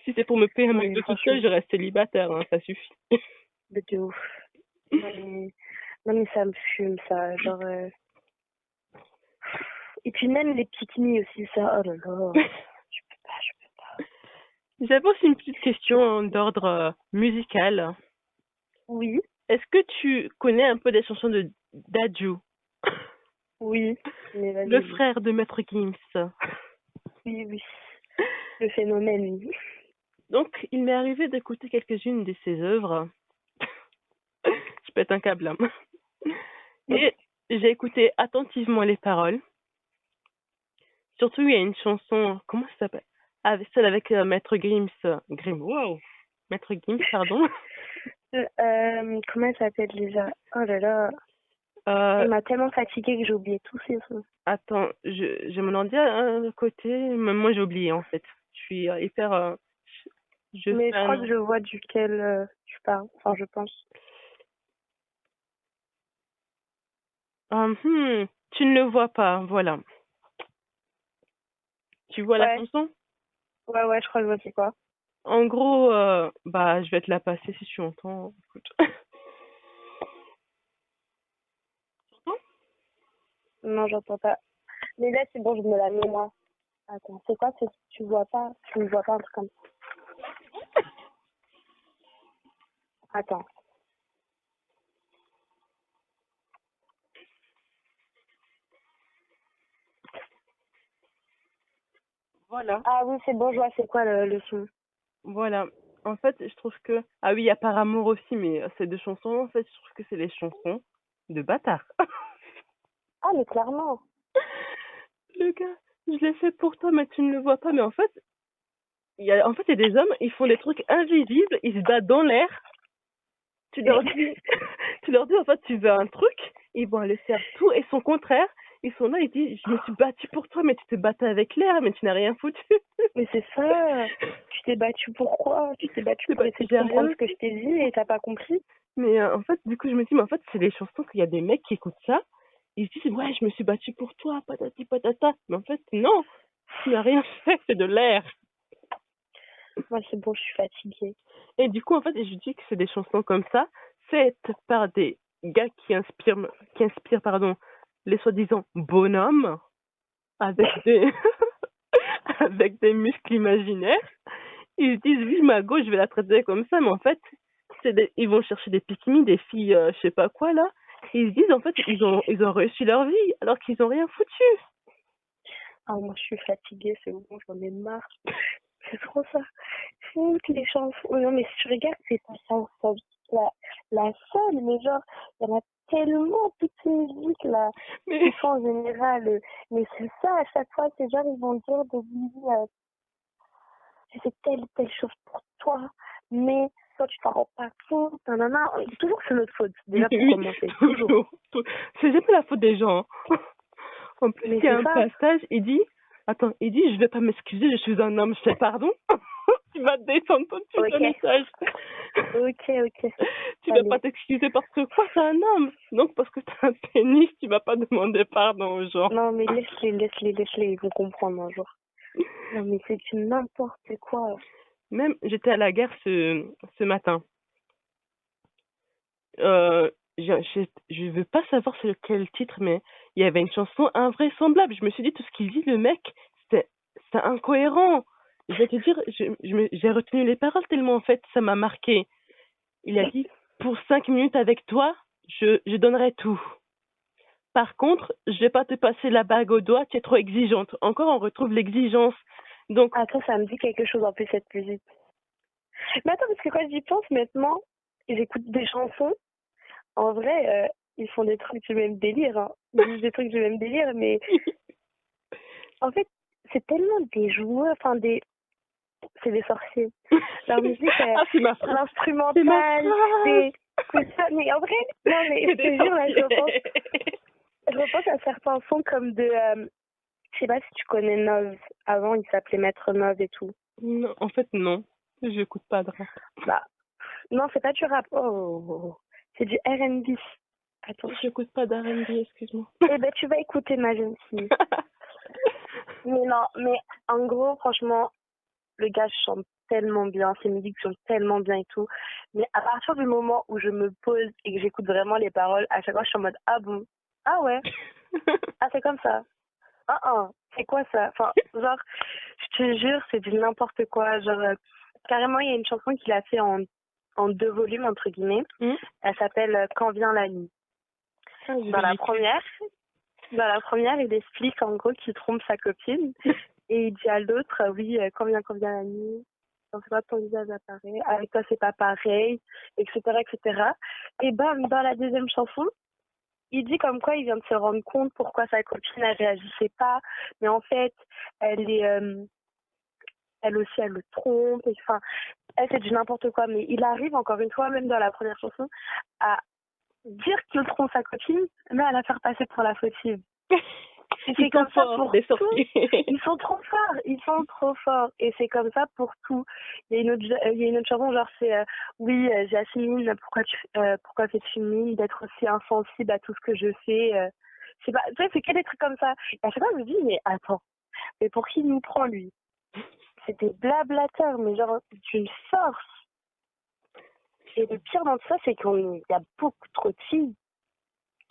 Si c'est pour me payer un Non, mais McDo toute franchement, seule, je reste célibataire, hein, ça suffit. de ouf. Non, mais ça me fume, ça. Genre. Et puis même les pique-niques aussi, ça. Oh là là. Je peux pas, je peux pas. J'avais aussi une petite question d'ordre musical. Oui, Est-ce que tu connais un peu des chansons de Dadju, oui. Mais le vas-y, oui. frère de Maître Gims? Oui, oui. Le phénomène, oui. Donc, il m'est arrivé d'écouter quelques-unes de ses œuvres. Je pète un câble, hein. Et j'ai écouté attentivement les paroles. Surtout, il y a une chanson, comment ça s'appelle? Ah, celle avec Maître Gims. Wow! Maître Gims, pardon. Comment elle s'appelle déjà? Oh là là. Euh, Elle m'a tellement fatiguée que j'ai oublié tous ses sons. attends, j'ai mon ordi à côté. Même moi, j'ai oublié, en fait. Je suis hyper... je Mais fais je crois que un... je vois duquel tu parles. Enfin, je pense. Tu ne le vois pas, voilà. Tu vois la Ouais, chanson? ouais, je crois que je vois c'est quoi. En gros, bah, je vais te la passer si tu entends. Écoute. Non, j'entends pas. Mais là, c'est bon, je me la mets moi. Attends, c'est quoi? Tu vois pas? Tu ne vois pas un truc comme ça. Attends. Voilà, Ah oui, c'est bon, je vois c'est quoi le son. voilà. En fait, je trouve que... Ah oui, il y a Par amour aussi, mais ces deux chansons, en fait, je trouve que c'est des chansons de bâtard. Ah, mais clairement. Le gars, je l'ai fait pour toi, mais tu ne le vois pas. Mais en fait, il y a des hommes, ils font des trucs invisibles, ils se battent dans l'air. Tu leur dis, tu leur dis, en fait, tu veux un truc, ils vont aller faire tout et son contraire. Ils sont là, ils disent, je me suis battue pour toi, mais tu te battais avec l'air, mais tu n'as rien foutu. Mais c'est ça. Tu t'es battu pour quoi? Tu t'es battu C'est pour pas, essayer de j'ai comprendre rien ce que je dit. t'ai dit et t'as pas compris? Mais en fait, du coup, je me dis, mais en fait, c'est des chansons qu'il y a des mecs qui écoutent ça. Ils se disent, ouais, je me suis battue pour toi, patati patata. Mais en fait, non, tu n'as rien fait, c'est de l'air. Moi, c'est bon, je suis fatiguée. Et du coup, en fait, je dis que c'est des chansons comme ça, faites par des gars qui inspirent, pardon, les soi-disant bonhommes avec des, avec des muscles imaginaires. Ils se disent, oui, ma gauche, je vais la traiter comme ça, mais en fait, ils vont chercher des pique-me, des filles, je sais pas quoi, là. Et ils se disent, en fait, ils ont réussi leur vie, alors qu'ils ont rien foutu. Ah, moi, je suis fatiguée, c'est bon, j'en ai marre. C'est trop ça. Toutes les chansons. Oh non, mais si tu regardes, c'est pas chanson la seule, mais genre, il y en a tellement toutes ces musiques là Mais, qui sont en général. Mais c'est ça, à chaque fois, c'est genre, ils vont dire de lui, tu fais telle ou telle chose pour toi, mais toi, tu t'en rends pas compte. Nanana. Toujours, c'est notre faute, déjà pour oui, commencer. Toujours. toujours. C'est jamais la faute des gens, hein. En plus, Mais il y a c'est un ça. passage, il dit, je vais pas m'excuser, je suis un homme, je fais pardon. Tu vas te descendre tout de suite le Ok. message. Ok. Tu vas pas Allez. t'excuser parce que quoi, t'es un homme. Donc, parce que t'as un pénis, tu vas pas demander pardon aux gens. Non, mais laisse-les, ils vont comprendre un jour. Non, mais c'est du n'importe quoi. Même, j'étais à la gare ce matin. Euh, je veux pas savoir c'est quel titre, mais il y avait une chanson invraisemblable. Je me suis dit, tout ce qu'il dit, le mec, c'était incohérent. Je vais te dire, j'ai retenu les paroles tellement, en fait, ça m'a marqué. Il a dit, pour 5 minutes avec toi, je donnerai tout. Par contre, je vais pas te passer la bague au doigt, tu es trop exigeante. Encore, on retrouve l'exigence. Donc, Attends, ça me dit quelque chose en plus cette musique. Mais attends, parce que quand j'y pense maintenant, j'écoute des chansons. En vrai, ils font des trucs du même délire. Hein. Ils disent des trucs du même délire, mais en fait, c'est tellement des joueurs, enfin c'est des sorciers. Leur musique, ah, c'est ma phrase. C'est ma l'instrumental, phrase. c'est ça. Mais en vrai, non, mais C'est je des te jure, là, sorciers. je repense à certains sons comme je sais pas si tu connais Nov. Avant, il s'appelait Maître Nov et tout. Non, en fait, non. J'écoute pas de rap. Bah, non, c'est pas du rap. Oh, c'est du R&B. Attends. J'écoute pas d'R&B, excuse-moi. Eh ben, tu vas écouter, ma jeune fille. Mais non, mais en gros, franchement, le gars chante tellement bien, ses musiques chantent tellement bien et tout. Mais à partir du moment où je me pose et que j'écoute vraiment les paroles, à chaque fois, je suis en mode, ah bon? Ah ouais? Ah, c'est comme ça? C'est quoi ça? Enfin, genre, je te jure, c'est du n'importe quoi. Genre, carrément, il y a une chanson qu'il a fait en 2 volumes, entre guillemets. Elle s'appelle Quand vient la nuit. Ah, Dans la première, il explique en gros qu'il trompe sa copine et il dit à l'autre, oui, quand vient la nuit, on sait pas ton visage apparaît, avec toi c'est pas pareil, etc., etc. Et bam, dans la deuxième chanson, il dit comme quoi il vient de se rendre compte pourquoi sa copine elle réagissait pas, mais en fait, elle est, elle aussi elle le trompe, enfin, elle fait du n'importe quoi, mais il arrive encore une fois, même dans la première chanson, à dire qu'il trompe sa copine, mais à la faire passer pour la fautive. Et c'est comme ça pour tout. Ils sont trop forts. Et c'est comme ça pour tout. Il y a une autre chanson, genre c'est oui, Jasmine, pourquoi fais-tu mine d'être aussi insensible à tout ce que je fais c'est pas, tu sais, c'est que des trucs comme ça. Et à chaque fois, je me dis, mais attends, mais pour qui il nous prend lui? C'est des blablateurs, mais genre d'une force. Et le pire dans tout ça, c'est qu'il y a beaucoup trop de filles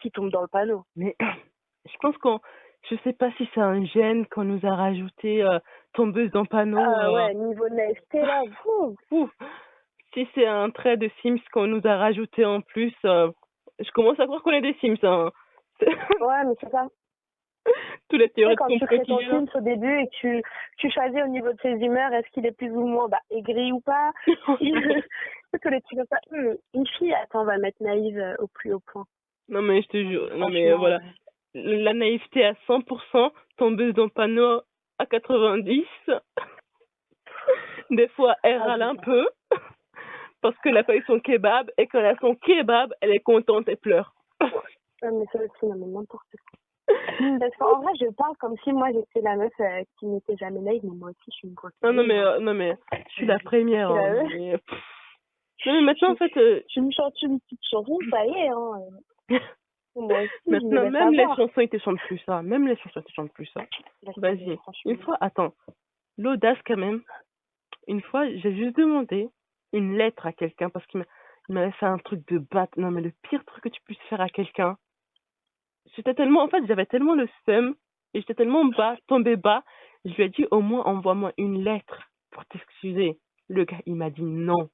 qui tombent dans le panneau. Mais je pense je sais pas si c'est un gène qu'on nous a rajouté tombeuse dans panneau. Ouais, niveau naïveté là, Si c'est un trait de Sims qu'on nous a rajouté en plus, je commence à croire qu'on est des Sims. Hein. Ouais, mais c'est ça. Tous les théories quand tu crées ton Sims au début et que tu choisis au niveau de ses humeurs, est-ce qu'il est plus ou moins aigri ou pas? Que les trucs comme ça. Une fille, attends, on va mettre naïve au plus haut point. Non mais je te jure, non mais voilà. La naïveté à 100%, tombeuse dans panneau à 90%. Des fois, elle râle un peu parce qu'elle a pas eu son kebab et quand elle a son kebab, elle est contente et pleure. Mais ça aussi, non mais n'importe quoi. Parce qu'en vrai, je parle comme si moi j'étais la meuf qui n'était jamais naïve, mais moi aussi je suis une grosse. Non mais je suis la première. Hein, mais... Non mais maintenant en fait, je me chante une petite chanson, ça y est. Hein. Moi aussi, maintenant même les chansons ils te chantent plus ça, même les chansons ils te chantent plus ça. Vas-y. Une fois, attends, l'audace quand même. Une fois, j'ai juste demandé une lettre à quelqu'un parce qu'il m'avait fait un truc de batte. Non mais le pire truc que tu puisses faire à quelqu'un. J'avais tellement le seum et j'étais tellement tombé bas. Je lui ai dit, au moins, envoie-moi une lettre pour t'excuser. Le gars, il m'a dit non.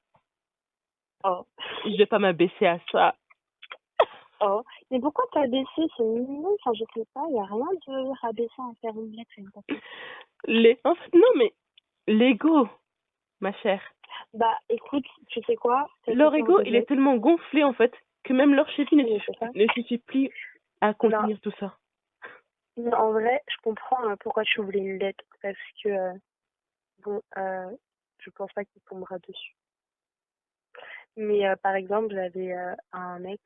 Oh. Je vais pas m'abaisser à ça. Oh. Mais pourquoi t'abaisser? C'est mignon. Enfin, je sais pas, il n'y a rien de rabaissant à faire une lettre. En fait, non, mais l'ego, ma chère. Écoute, tu sais quoi? Leur ego, il est tellement gonflé, en fait, que même leur cheville ne suffit plus à contenir tout ça. Non, en vrai, je comprends pourquoi tu voulais une lettre. Parce que, je pense pas qu'il tombera dessus. Mais par exemple, j'avais un mec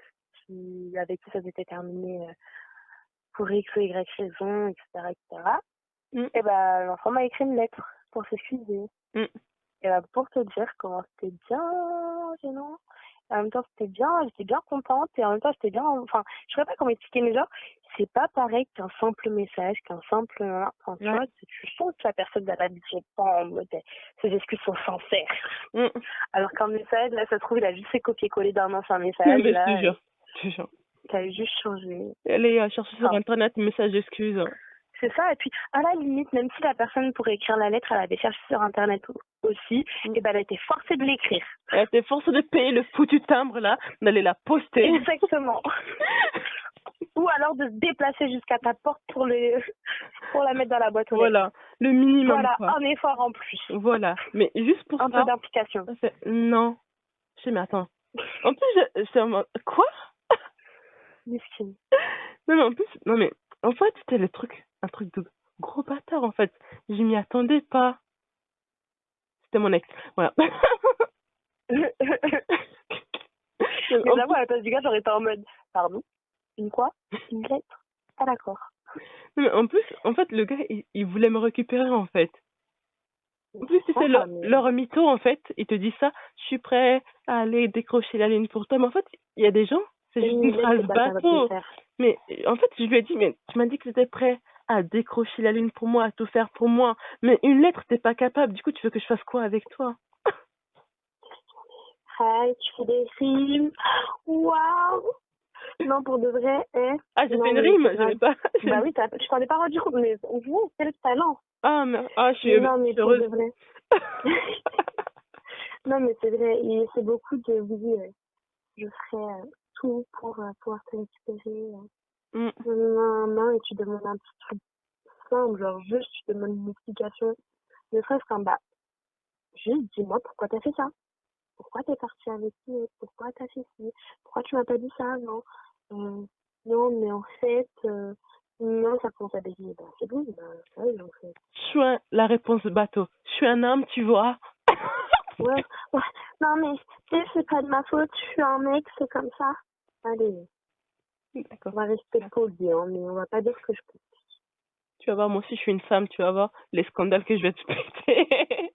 avec qui ça s'était terminé pour X ou Y raison, etc., etc. Et l'enfant m'a écrit une lettre pour s'excuser. Et pour te dire comment c'était bien gênant. En même temps, j'étais bien contente. Et en même temps, j'étais bien... Enfin, je ne sais pas comment expliquer, mais genre, c'est pas pareil qu'un simple message, qu'un simple... Enfin, tu vois, tu sens que la personne n'a pas dit pas en mode ses excuses sont sincères. Alors qu'un message, là, ça se trouve, il a juste fait copier-coller d'un ancien message. Mais je te jure. T'as juste changé. Elle est chercher sur Internet un message d'excuses. C'est ça, et puis à la limite, même si la personne pourrait écrire la lettre, elle avait cherché sur Internet aussi, et elle a été forcée de l'écrire. Elle a été forcée de payer le foutu timbre là, d'aller la poster. Exactement. Ou alors de se déplacer jusqu'à ta porte pour la mettre dans la boîte aux lettres. Voilà, le minimum. Voilà, quoi. Un effort en plus. Voilà, mais juste pour un peu d'implication. Non. Je sais, mais attends. En plus, quoi? Miskin. Non mais en fait, c'était un truc de gros bâtard en fait. Je m'y attendais pas. C'était mon ex. Voilà. Mais d'abord, à la place du gars, j'aurais été en mode, pardon, une quoi? Une lettre? Pas d'accord. Mais en plus, en fait, le gars, il voulait me récupérer en fait. En plus, c'est leur mytho en fait. Il te dit ça, je suis prêt à aller décrocher la ligne pour toi. Mais en fait, il y a des gens, C'est juste une Une lettre, phrase c'est pas ta de bateau. faire. Mais en fait, je lui ai dit, mais tu m'as dit que tu étais prêt à décrocher la lune pour moi, à tout faire pour moi. Mais une lettre, t'es pas capable. Du coup, tu veux que je fasse quoi avec toi? Hi, tu fais des rimes. Waouh! Non, pour de vrai, Ah, j'ai fait non, une mais rime, c'est j'avais grave. pas. Bah oui, je t'en ai pas rendu compte, mais vous, quel talent. Ah, mais... ah, Mais non, je mais suis pour de heureuse. vrai. Non, mais c'est vrai, et c'est beaucoup de oui, je ferai tout pour pouvoir te récupérer. Mm. Non, non, et tu demandes un petit truc simple, genre juste tu demandes une explication. Ne serait-ce qu'un bah, juste dis-moi pourquoi t'as fait ça. Pourquoi t'es parti avec lui? Pourquoi t'as fait ci? Pourquoi tu m'as pas dit ça? Non. Non, mais en fait, non, ça commence à bégayer. Bah, c'est bon, bah, ouais, en fait. Je suis la réponse bateau. Je suis un homme, tu vois. Ouais, ouais. Non, mais tu sais, c'est pas de ma faute, je suis un mec, c'est comme ça. Allez, D'accord. on va rester poli, hein, mais on va pas dire que je peux. Tu vas voir, moi aussi, je suis une femme, tu vas voir les scandales que je vais te péter.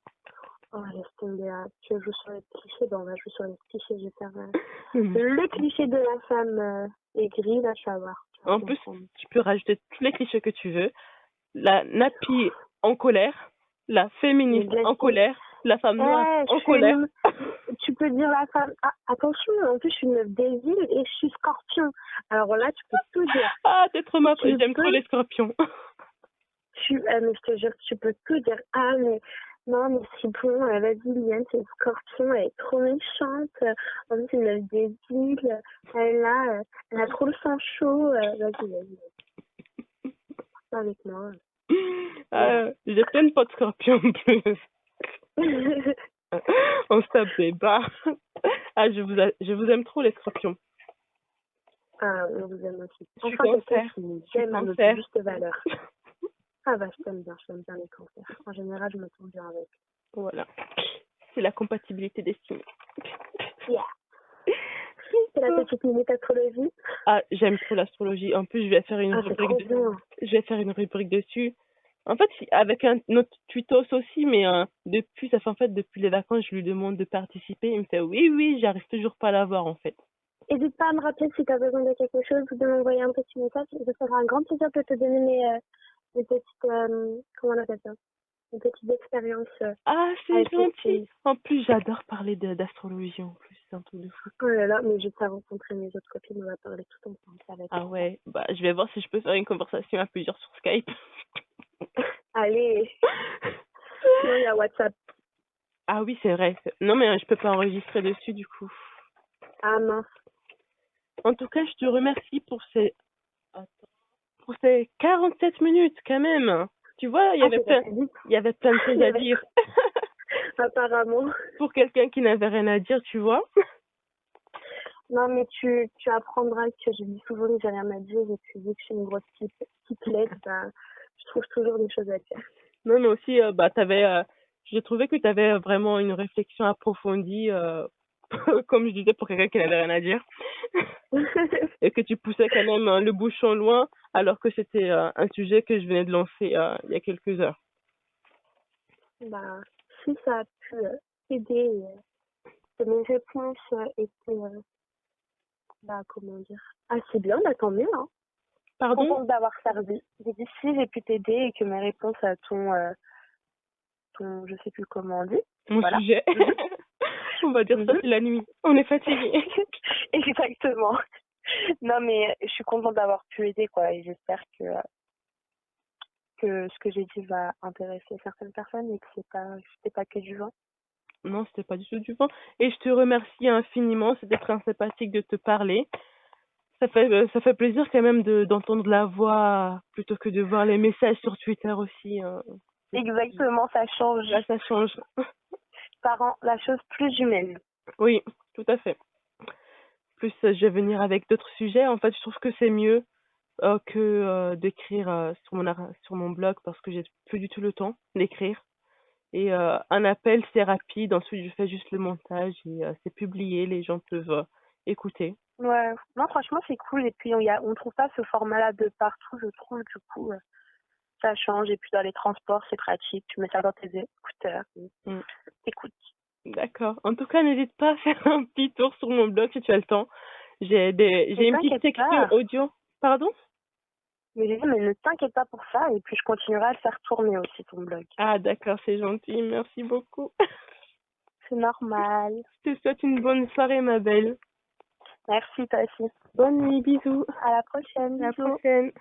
Oh, laisse tomber, hein. Tu joues sur les clichés, bah, on va jouer sur les clichés, je vais faire Mm. le cliché de la femme aigrie, là, tu vas voir. Tu vas En plus, comprendre. tu peux rajouter tous les clichés que tu veux. La nappie en colère, la Mais féministe en blessée. colère, la femme noire Je en suis colère. une... Tu peux dire la femme... Ah, attention, en plus, je suis une meuf des îles et je suis scorpion. Alors là, tu peux tout dire. Ah, t'es trop ma... Tu J'aime trop peux... les scorpions. mais je te jure, tu peux tout dire. Ah, mais... Non, mais c'est bon, vas-y, Liliane, c'est une scorpion, elle est trop méchante. En plus, c'est une meuf des îles. Elle a trop le sang chaud. Vas-y. Pas avec moi. J'ai plein de potes scorpions en plus. On se tape des barres. Ah, je vous aime trop les scorpions. Ah, on vous aime aussi. Je suis Enfin, quelqu'un cancer. qui nous Je suis aime à notre cancer. juste valeur. Ah bah, je t'aime bien les cancers. En général, je me sens bien avec. Voilà. C'est la compatibilité destinée. Yeah. C'est la petite minute astrologie. Ah, j'aime trop l'astrologie. En plus, je vais faire une Ah, c'est trop rubrique bien. je vais faire une rubrique dessus. En fait, avec un autre tutos aussi, mais depuis les vacances, je lui demande de participer. Il me fait oui, j'arrive toujours pas à l'avoir en fait. N'hésite pas à me rappeler si tu as besoin de quelque chose ou de m'envoyer un petit message. Je ferai un grand plaisir de te donner mes petites, comment on appelle ça? Mes petites expériences Ah, c'est avec les gentil. signes. En plus, j'adore parler d'astrologie en plus. C'est un truc de fou. Oh là là, mais je vais rencontrer mes autres copines, on va parler tout ensemble. Ça va être Ah trop. ouais, bah je vais voir si je peux faire une conversation à plusieurs sur Skype. Allez. Sinon, il y a WhatsApp. Ah oui, c'est vrai. Non, mais je peux pas enregistrer dessus du coup. Ah mince. En tout cas, je te remercie pour ces 47 minutes quand même. Tu vois, Ah, c'est passé vite. il y avait plein de choses à dire. Apparemment. Pour quelqu'un qui n'avait rien à dire, tu vois. Non, mais tu apprendras que je dis souvent que j'ai rien à dire et puis vu que je suis une grosse pipelette, bah, je trouve toujours des choses à dire. Non, mais aussi, j'ai trouvé que tu avais vraiment une réflexion approfondie, comme je disais, pour quelqu'un qui n'avait rien à dire. Et que tu poussais quand même le bouchon loin, alors que c'était un sujet que je venais de lancer il y a quelques heures. Bah, si ça a pu aider, que mes réponses étaient, bah, comment dire, assez bien, bah, tant mieux, hein. Pardon? Contente d'avoir servi. J'ai dit si j'ai pu t'aider et que mes réponses à ton, je sais plus comment on dit. Mon Voilà. sujet. On va dire ça, c'est la nuit. On est fatigué. Exactement. Non, mais je suis contente d'avoir pu aider, quoi, et j'espère que ce que j'ai dit va intéresser certaines personnes et que c'était pas que du vent. Non, c'était pas du tout du vent. Et je te remercie infiniment. C'était très sympathique de te parler. Ça fait plaisir quand même d'entendre la voix plutôt que de voir les messages sur Twitter aussi. Exactement, ça change. Là, ça change. Ça rend la chose plus humaine. Oui, tout à fait. Plus, je vais venir avec d'autres sujets. En fait, je trouve que c'est mieux que d'écrire sur mon blog parce que j'ai plus du tout le temps d'écrire. Et un appel, c'est rapide. Ensuite, je fais juste le montage et c'est publié. Les gens peuvent écouter. Ouais, non, franchement, c'est cool. Et puis, on trouve pas ce format-là de partout, je trouve. Du coup, ça change. Et puis, dans les transports, c'est pratique. Tu mets ça dans tes écouteurs. T'écoutes. D'accord. En tout cas, n'hésite pas à faire un petit tour sur mon blog si tu as le temps. J'ai Ne une petite t'inquiète texture pas. audio. Pardon? Mais j'ai dit, mais ne t'inquiète pas pour ça. Et puis, je continuerai à le faire tourner aussi, ton blog. Ah, d'accord, c'est gentil. Merci beaucoup. C'est normal. Je te souhaite une bonne soirée, ma belle. Merci, toi aussi. Bonne nuit, bisous. À la prochaine. À la Bisous. prochaine.